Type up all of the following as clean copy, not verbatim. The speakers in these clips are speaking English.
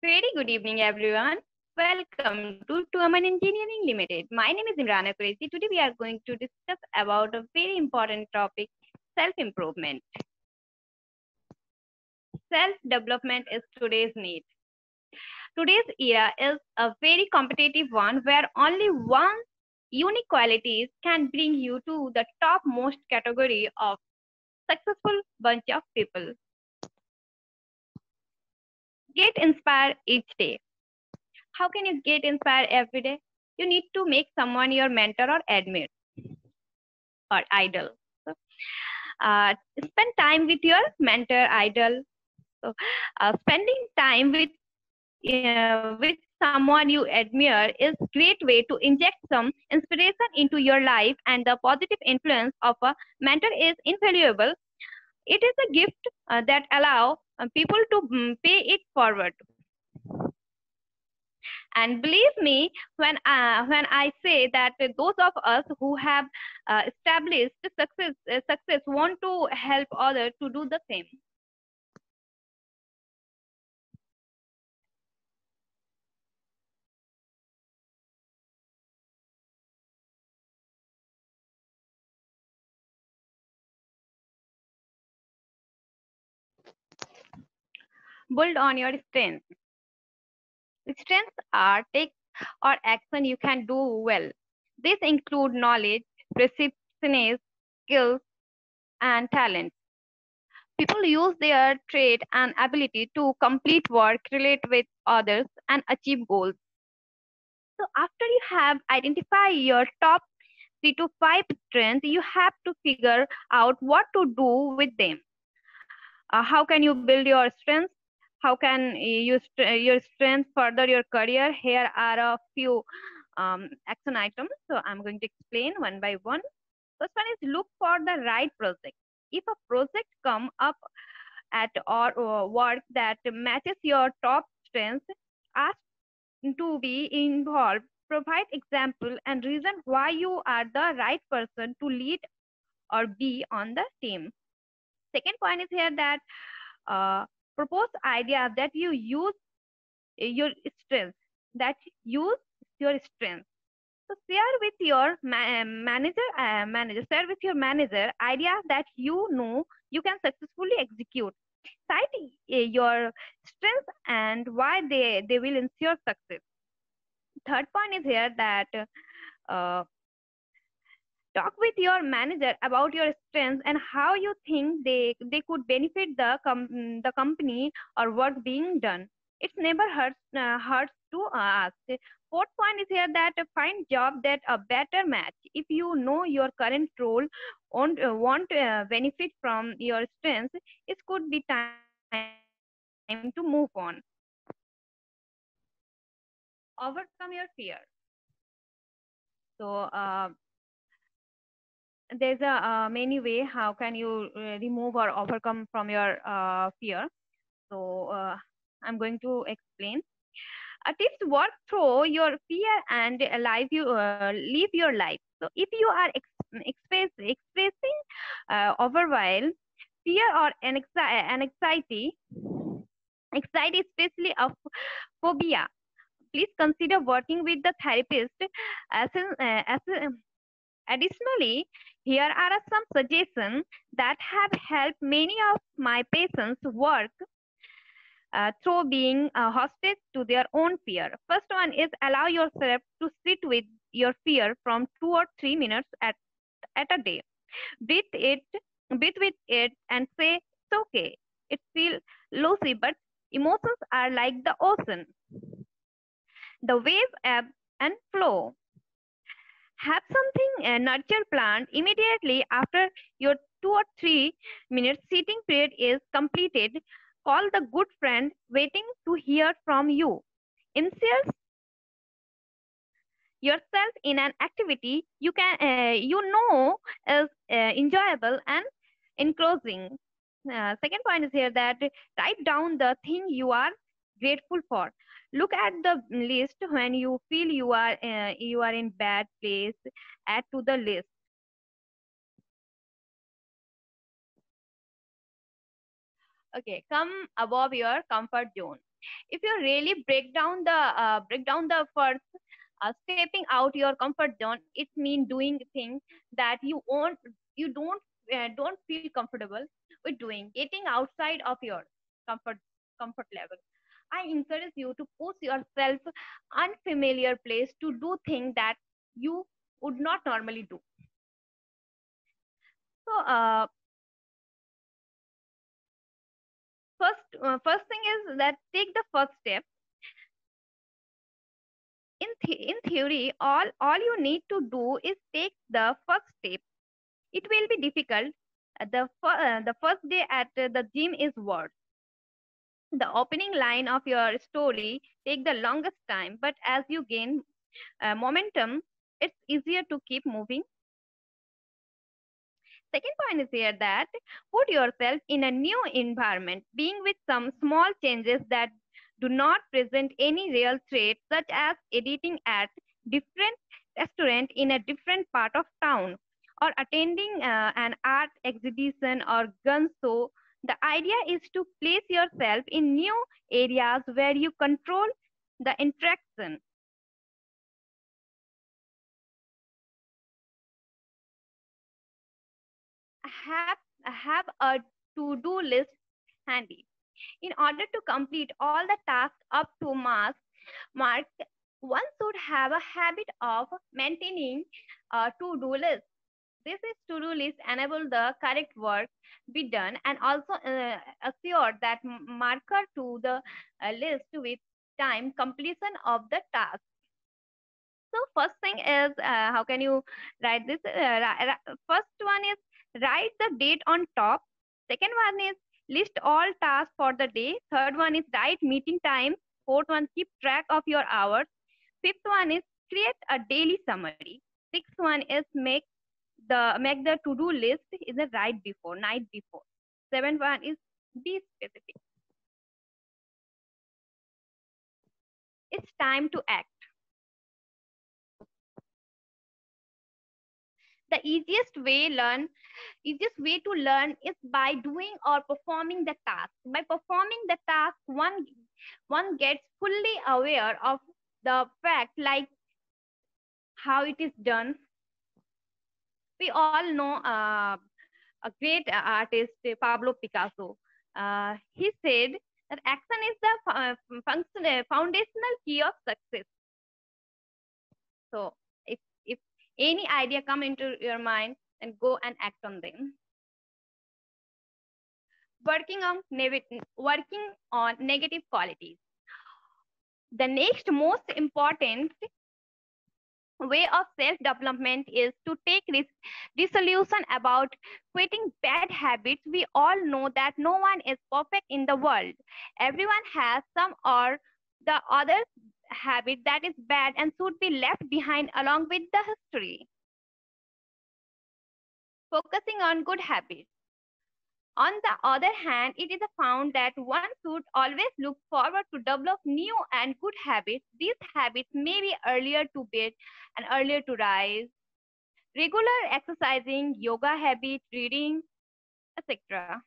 Very good evening, everyone. Welcome to Tuaman Engineering Limited. My name is Imrana Qureshi. Today we are going to discuss about a very important topic, self-improvement. Self-development is today's need. Today's era is a very competitive one where only one unique qualities can bring you to the topmost category of successful bunch of people. Get inspired each day. How can you get inspired every day? You need to make someone your mentor or admire or idol. So, spend time with your mentor, idol. So, spending time with someone you admire is great way to inject some inspiration into your life, and the positive influence of a mentor is invaluable. It is a gift that allow people to pay it forward. And believe me when I say that those of us who have established success want to help others to do the same. Build on your strengths. Strengths are take or action you can do well. These include knowledge, perception, skills, and talent. People use their trait and ability to complete work, relate with others, and achieve goals. So after you have identified your top 3 to 5 strengths, you have to figure out what to do with them. How can you build your strengths? How can your strengths further your career? Here are a few action items. So I'm going to explain one by one. First one is look for the right project. If a project come up at or work that matches your top strengths, ask to be involved. Provide example and reason why you are the right person to lead or be on the team. Second point is here that uh, propose idea that you use your strengths. That use your strengths. So share with your share with your manager ideas that you know you can successfully execute. Cite your strengths and why they will ensure success. Third point is here that uh, talk with your manager about your strengths and how you think they could benefit the company or work being done. It never hurts to ask. Fourth point is here that find job that a better match. If you know your current role want benefit from your strengths, it could be time to move on. Overcome your fear. So there's a many way how can you remove or overcome from your fear. So I'm going to explain tips. Work through your fear and live your life. So if you are expressing overwhelm, fear or anxiety, especially of phobia, please consider working with the therapist. Additionally, here are some suggestions that have helped many of my patients work through being a hostage to their own fear. First one is allow yourself to sit with your fear from 2 or 3 minutes at a day. Breathe it, breathe with it, and say it's okay. It feels loosey, but emotions are like the ocean. The wave ebb and flow. Have something nurture plant immediately after your 2 or 3 minutes sitting period is completed. Call the good friend waiting to hear from you. Insert yourself in an activity you know is enjoyable and encouraging. Second point is here that write down the thing you are grateful for. Look at the list when you feel you are in bad place. Add to the list. Okay, come above your comfort zone. If you really break down the first, stepping out your comfort zone, it means doing things that you don't feel comfortable with doing, getting outside of your comfort comfort level. I encourage you to push yourself unfamiliar place to do things that you would not normally do. So first thing is that take the first step. In theory, all you need to do is take the first step. It will be difficult. The first day at the gym is worse. The opening line of your story take the longest time, but as you gain momentum, it's easier to keep moving. Second point is here that put yourself in a new environment, being with some small changes that do not present any real threat, such as editing at different restaurant in a different part of town or attending an art exhibition or gun show. The idea is to place yourself in new areas where you control the interaction. Have a to-do list handy. In order to complete all the tasks up to mark, one should have a habit of maintaining a to-do list. This is to-do list enable the correct work be done and also assure that marker to the list with time completion of the task. So first thing is how can you write this? First one is write the date on top. Second one is list all tasks for the day. Third one is write meeting time. Fourth one, keep track of your hours. Fifth one is create a daily summary. Sixth one is make the to-do list is a night before. Seventh one is be specific. It's time to act. The easiest way to learn is by doing or performing the task. By performing the task, one gets fully aware of the fact, like how it is done. We all know a great artist, Pablo Picasso. He said that action is the foundational key of success. So if any idea come into your mind, then go and act on them. Working on negative qualities. The next most important way of self development is to take resolution about quitting bad habits. We all know that no one is perfect in the world. Everyone has some or the other habit that is bad and should be left behind along with the history. Focusing on good habits. On the other hand, it is found that one should always look forward to develop new and good habits. These habits may be earlier to bed and earlier to rise, regular exercising, yoga habit, reading, etc.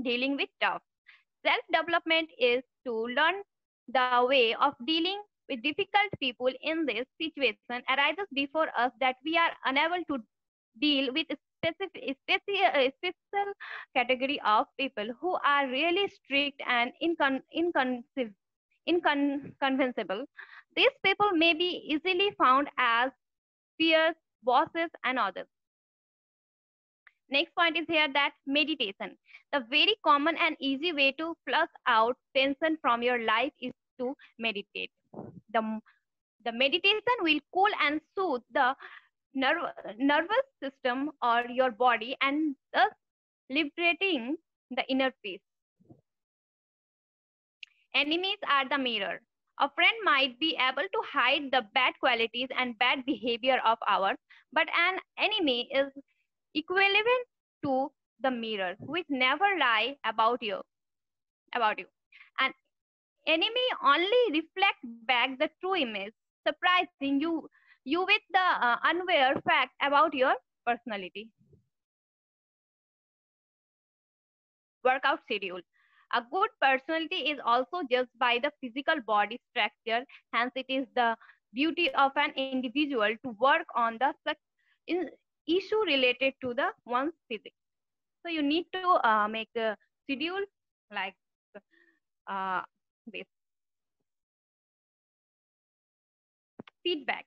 Dealing with tough. Self development is to learn the way of dealing with difficult people in this situation arises before us that we are unable to deal with special category of people who are really strict and inconvincible. These people may be easily found as peers, bosses, and others. Next point is here that meditation. The very common and easy way to flush out tension from your life is to meditate. The, the meditation will cool and soothe the nervous system or your body and thus liberating the inner peace. Enemies are the mirror. A friend might be able to hide the bad qualities and bad behavior of ours, but an enemy is equivalent to the mirror, which never lie about you. An enemy only reflects back the true image, surprising you with the unaware fact about your personality. workout schedule. A good personality is also judged by the physical body structure, hence, it is the duty of an individual to work on the in- issue related to the one's physique. So, you need to make a schedule like uh, this. Feedback.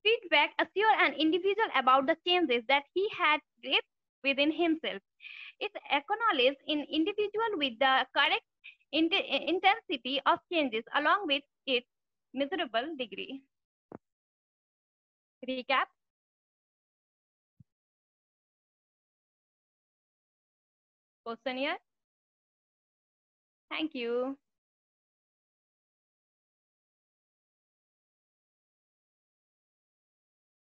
Feedback assure an individual about the changes that he had graped within himself. It acknowledges in individual with the correct intensity of changes along with its measurable degree. Recap. Question here. Thank you.